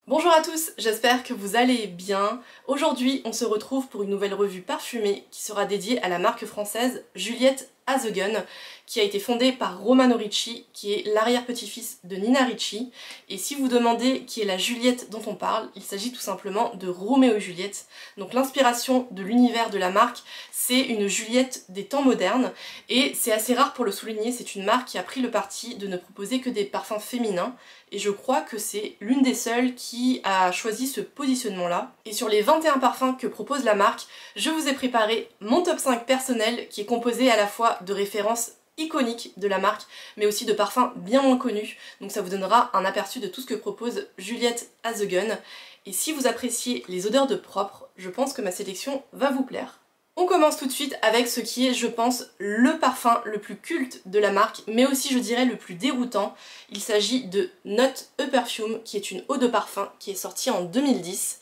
Bonjour à tous, j'espère que vous allez bien. Aujourd'hui, on se retrouve pour une nouvelle revue parfumée qui sera dédiée à la marque française Juliette Has a Gun, qui a été fondée par Romano Ricci, qui est l'arrière-petit-fils de Nina Ricci. Et si vous demandez qui est la Juliette dont on parle, il s'agit tout simplement de Roméo et Juliette. Donc l'inspiration de l'univers de la marque, c'est une Juliette des temps modernes, et c'est assez rare pour le souligner, c'est une marque qui a pris le parti de ne proposer que des parfums féminins, et je crois que c'est l'une des seules qui a choisi ce positionnement-là. Et sur les 21 parfums que propose la marque, je vous ai préparé mon top 5 personnel qui est composé à la fois de références iconiques de la marque, mais aussi de parfums bien moins connus, donc ça vous donnera un aperçu de tout ce que propose Juliette Has a Gun. Et si vous appréciez les odeurs de propre, je pense que ma sélection va vous plaire. On commence tout de suite avec ce qui est, je pense, le parfum le plus culte de la marque, mais aussi, je dirais, le plus déroutant. Il s'agit de Not a Perfume, qui est une eau de parfum qui est sortie en 2010.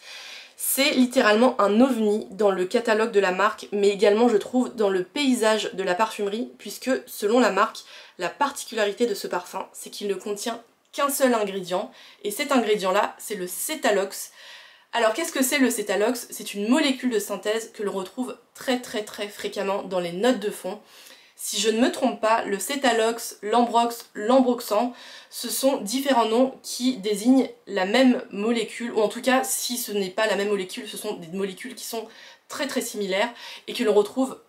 C'est littéralement un ovni dans le catalogue de la marque, mais également, je trouve, dans le paysage de la parfumerie, puisque, selon la marque, la particularité de ce parfum, c'est qu'il ne contient qu'un seul ingrédient, et cet ingrédient-là, c'est le cétalox. Alors qu'est-ce que c'est le cétalox? C'est une molécule de synthèse que l'on retrouve très fréquemment dans les notes de fond. Si je ne me trompe pas, le cétalox, l'ambrox, l'ambroxan, ce sont différents noms qui désignent la même molécule, ou en tout cas si ce n'est pas la même molécule, ce sont des molécules qui sont très similaires et que l'on retrouve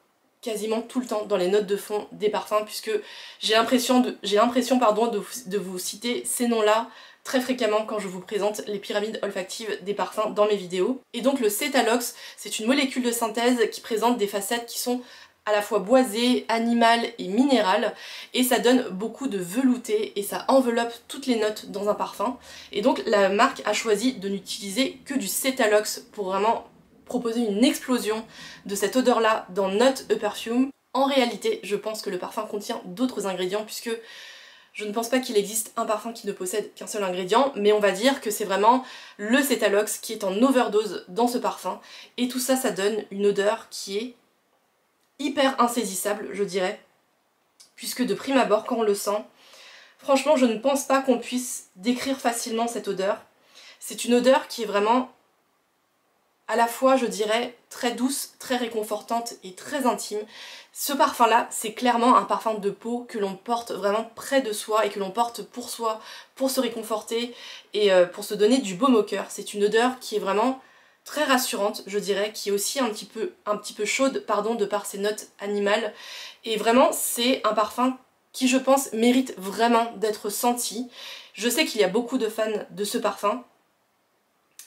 quasiment tout le temps dans les notes de fond des parfums, puisque j'ai l'impression de vous citer ces noms-là très fréquemment quand je vous présente les pyramides olfactives des parfums dans mes vidéos. Et donc le cétalox, c'est une molécule de synthèse qui présente des facettes qui sont à la fois boisées, animales et minérales, et ça donne beaucoup de velouté et ça enveloppe toutes les notes dans un parfum. Et donc la marque a choisi de n'utiliser que du cétalox pour vraiment proposer une explosion de cette odeur-là dans Not a Perfume. En réalité, je pense que le parfum contient d'autres ingrédients, puisque je ne pense pas qu'il existe un parfum qui ne possède qu'un seul ingrédient, mais on va dire que c'est vraiment le cétalox qui est en overdose dans ce parfum. Et tout ça, ça donne une odeur qui est hyper insaisissable, je dirais, puisque de prime abord, quand on le sent, franchement, je ne pense pas qu'on puisse décrire facilement cette odeur. C'est une odeur qui est vraiment à la fois, je dirais, très douce, très réconfortante et très intime. Ce parfum-là, c'est clairement un parfum de peau que l'on porte vraiment près de soi et que l'on porte pour soi, pour se réconforter et pour se donner du baume au cœur. C'est une odeur qui est vraiment très rassurante, je dirais, qui est aussi un petit peu chaude, pardon, de par ses notes animales. Et vraiment, c'est un parfum qui, je pense, mérite vraiment d'être senti. Je sais qu'il y a beaucoup de fans de ce parfum.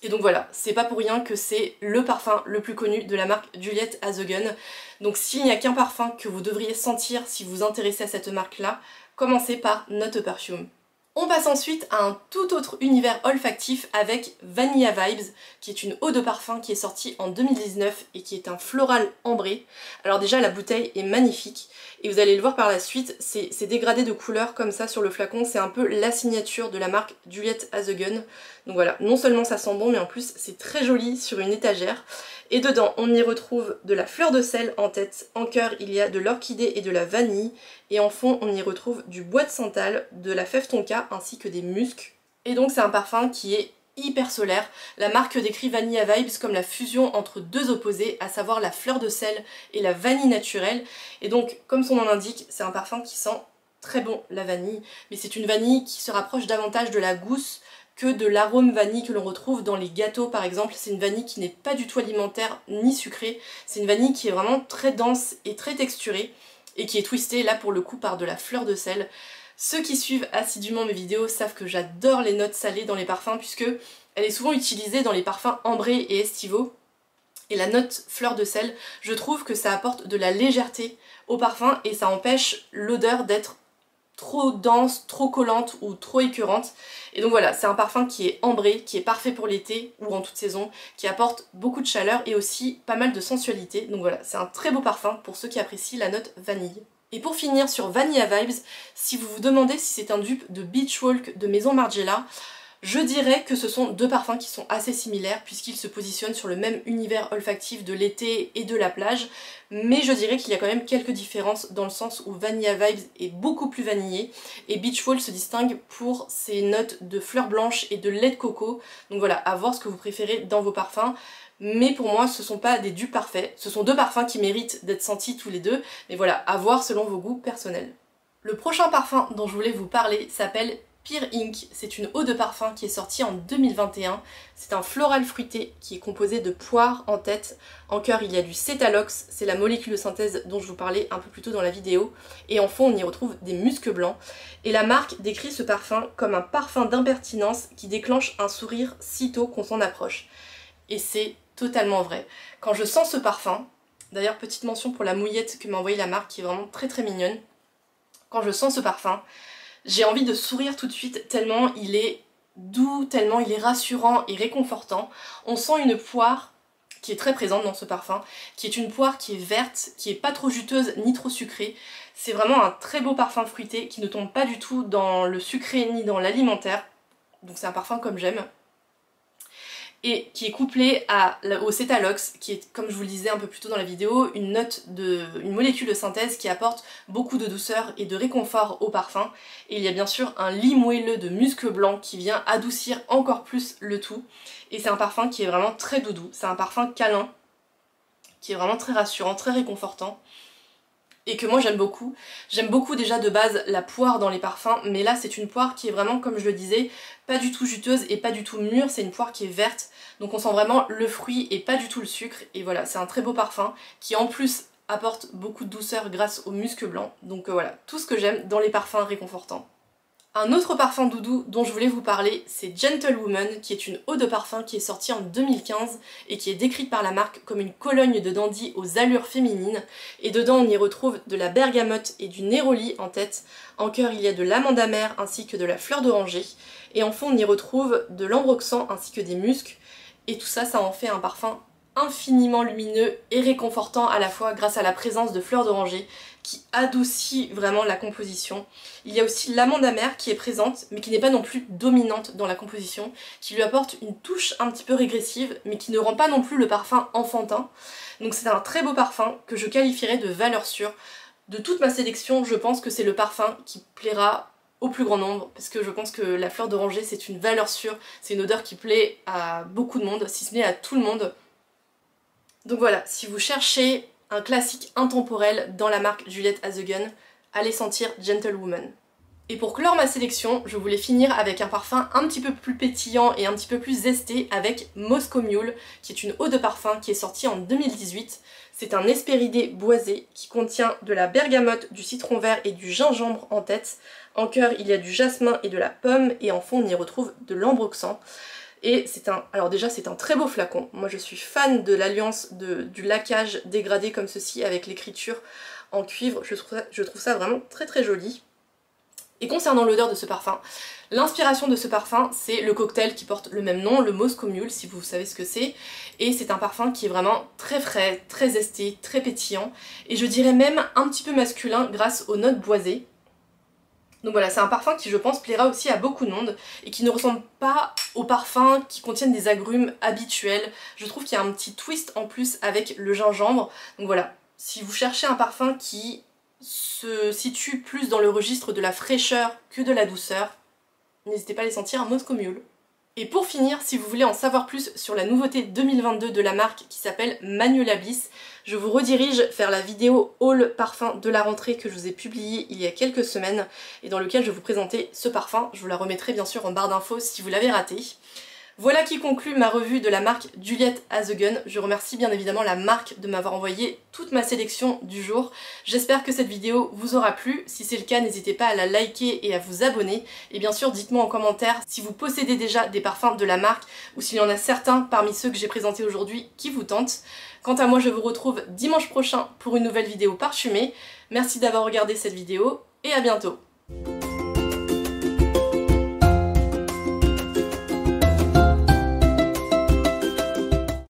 Et donc voilà, c'est pas pour rien que c'est le parfum le plus connu de la marque Juliette Has a Gun. Donc s'il n'y a qu'un parfum que vous devriez sentir si vous vous intéressez à cette marque-là, commencez par Not a Perfume. On passe ensuite à un tout autre univers olfactif avec Vanilla Vibes, qui est une eau de parfum qui est sortie en 2019 et qui est un floral ambré. Alors déjà, la bouteille est magnifique et vous allez le voir par la suite, ces dégradés de couleurs comme ça sur le flacon, c'est un peu la signature de la marque Juliette Has a Gun. Donc voilà, non seulement ça sent bon, mais en plus c'est très joli sur une étagère. Et dedans, on y retrouve de la fleur de sel en tête. En cœur, il y a de l'orchidée et de la vanille. Et en fond, on y retrouve du bois de santal, de la fève tonka ainsi que des muscs. Et donc c'est un parfum qui est hyper solaire. La marque décrit Vanilla Vibes comme la fusion entre deux opposés, à savoir la fleur de sel et la vanille naturelle. Et donc, comme son nom l'indique, c'est un parfum qui sent très bon la vanille, mais c'est une vanille qui se rapproche davantage de la gousse que de l'arôme vanille que l'on retrouve dans les gâteaux par exemple. C'est une vanille qui n'est pas du tout alimentaire ni sucrée, c'est une vanille qui est vraiment très dense et très texturée et qui est twistée là pour le coup par de la fleur de sel. Ceux qui suivent assidûment mes vidéos savent que j'adore les notes salées dans les parfums, puisque elle est souvent utilisée dans les parfums ambrés et estivaux. Et la note fleur de sel, je trouve que ça apporte de la légèreté au parfum et ça empêche l'odeur d'être trop dense, trop collante ou trop écœurante. Et donc voilà, c'est un parfum qui est ambré, qui est parfait pour l'été ou en toute saison, qui apporte beaucoup de chaleur et aussi pas mal de sensualité. Donc voilà, c'est un très beau parfum pour ceux qui apprécient la note vanille. Et pour finir sur Vanilla Vibes, si vous vous demandez si c'est un dupe de Beach Walk de Maison Margiela, Je dirais que ce sont deux parfums qui sont assez similaires puisqu'ils se positionnent sur le même univers olfactif de l'été et de la plage, mais je dirais qu'il y a quand même quelques différences dans le sens où Vanilla Vibes est beaucoup plus vanillé et Beach Ball se distingue pour ses notes de fleurs blanches et de lait de coco. Donc voilà, à voir ce que vous préférez dans vos parfums. Mais pour moi ce sont pas des dupes parfaits, ce sont deux parfums qui méritent d'être sentis tous les deux, mais voilà, à voir selon vos goûts personnels. Le prochain parfum dont je voulais vous parler s'appelle Pear Ink, c'est une eau de parfum qui est sortie en 2021, c'est un floral fruité qui est composé de poire en tête, en cœur il y a du cétalox, c'est la molécule de synthèse dont je vous parlais un peu plus tôt dans la vidéo, et en fond on y retrouve des muscs blancs, et la marque décrit ce parfum comme un parfum d'impertinence qui déclenche un sourire sitôt qu'on s'en approche. Et c'est totalement vrai. Quand je sens ce parfum, d'ailleurs petite mention pour la mouillette que m'a envoyée la marque qui est vraiment très très mignonne, quand je sens ce parfum, j'ai envie de sourire tout de suite tellement il est doux, tellement il est rassurant et réconfortant. On sent une poire qui est très présente dans ce parfum, qui est une poire qui est verte, qui est pas trop juteuse ni trop sucrée. C'est vraiment un très beau parfum fruité qui ne tombe pas du tout dans le sucré ni dans l'alimentaire. Donc c'est un parfum comme j'aime. Et qui est couplé au cétalox, qui est, comme je vous le disais un peu plus tôt dans la vidéo, une molécule de synthèse qui apporte beaucoup de douceur et de réconfort au parfum. Et il y a bien sûr un lit moelleux de musc blanc qui vient adoucir encore plus le tout. Et c'est un parfum qui est vraiment très doudou, c'est un parfum câlin, qui est vraiment très rassurant, très réconfortant. Et que moi j'aime beaucoup. J'aime beaucoup déjà de base la poire dans les parfums, mais là c'est une poire qui est vraiment, comme je le disais, pas du tout juteuse et pas du tout mûre, c'est une poire qui est verte, donc on sent vraiment le fruit et pas du tout le sucre, et voilà, c'est un très beau parfum qui en plus apporte beaucoup de douceur grâce au musc blanc, donc voilà, tout ce que j'aime dans les parfums réconfortants. Un autre parfum doudou dont je voulais vous parler, c'est Gentlewoman, qui est une eau de parfum qui est sortie en 2015 et qui est décrite par la marque comme une Cologne de dandy aux allures féminines. Et dedans on y retrouve de la bergamote et du néroli en tête. En cœur il y a de l'amande amère ainsi que de la fleur d'oranger. Et en fond on y retrouve de l'ambroxan ainsi que des muscs. Et tout ça, ça en fait un parfum infiniment lumineux et réconfortant à la fois grâce à la présence de fleurs d'oranger qui adoucit vraiment la composition. Il y a aussi l'amande amère qui est présente mais qui n'est pas non plus dominante dans la composition, qui lui apporte une touche un petit peu régressive mais qui ne rend pas non plus le parfum enfantin. Donc c'est un très beau parfum que je qualifierais de valeur sûre. De toute ma sélection, je pense que c'est le parfum qui plaira au plus grand nombre, parce que je pense que la fleur d'oranger c'est une valeur sûre, c'est une odeur qui plaît à beaucoup de monde, si ce n'est à tout le monde. Donc voilà, si vous cherchez un classique intemporel dans la marque Juliette Has a Gun, allez sentir Gentlewoman. Et pour clore ma sélection, je voulais finir avec un parfum un petit peu plus pétillant et un petit peu plus zesté avec Moscow Mule, qui est une eau de parfum qui est sortie en 2018. C'est un Hespéridé boisé qui contient de la bergamote, du citron vert et du gingembre en tête. En cœur, il y a du jasmin et de la pomme, et en fond, on y retrouve de l'ambroxan. Et alors déjà c'est un très beau flacon, moi je suis fan de l'alliance du laquage dégradé comme ceci avec l'écriture en cuivre, je trouve ça vraiment très très joli. Et concernant l'odeur de ce parfum, l'inspiration de ce parfum c'est le cocktail qui porte le même nom, le Moscow Mule si vous savez ce que c'est, et c'est un parfum qui est vraiment très frais, très zesté, très pétillant, et je dirais même un petit peu masculin grâce aux notes boisées. Donc voilà, c'est un parfum qui je pense plaira aussi à beaucoup de monde et qui ne ressemble pas aux parfums qui contiennent des agrumes habituels. Je trouve qu'il y a un petit twist en plus avec le gingembre. Donc voilà, si vous cherchez un parfum qui se situe plus dans le registre de la fraîcheur que de la douceur, n'hésitez pas à les sentir, Moscow Mule. Et pour finir, si vous voulez en savoir plus sur la nouveauté 2022 de la marque qui s'appelle Magnolia Bliss, je vous redirige vers la vidéo haul parfum de la rentrée que je vous ai publiée il y a quelques semaines et dans lequel je vous présentais ce parfum. Je vous la remettrai bien sûr en barre d'infos si vous l'avez raté. Voilà qui conclut ma revue de la marque Juliette Has a Gun. Je remercie bien évidemment la marque de m'avoir envoyé toute ma sélection du jour. J'espère que cette vidéo vous aura plu. Si c'est le cas, n'hésitez pas à la liker et à vous abonner. Et bien sûr, dites-moi en commentaire si vous possédez déjà des parfums de la marque ou s'il y en a certains parmi ceux que j'ai présentés aujourd'hui qui vous tentent. Quant à moi, je vous retrouve dimanche prochain pour une nouvelle vidéo parfumée. Merci d'avoir regardé cette vidéo et à bientôt.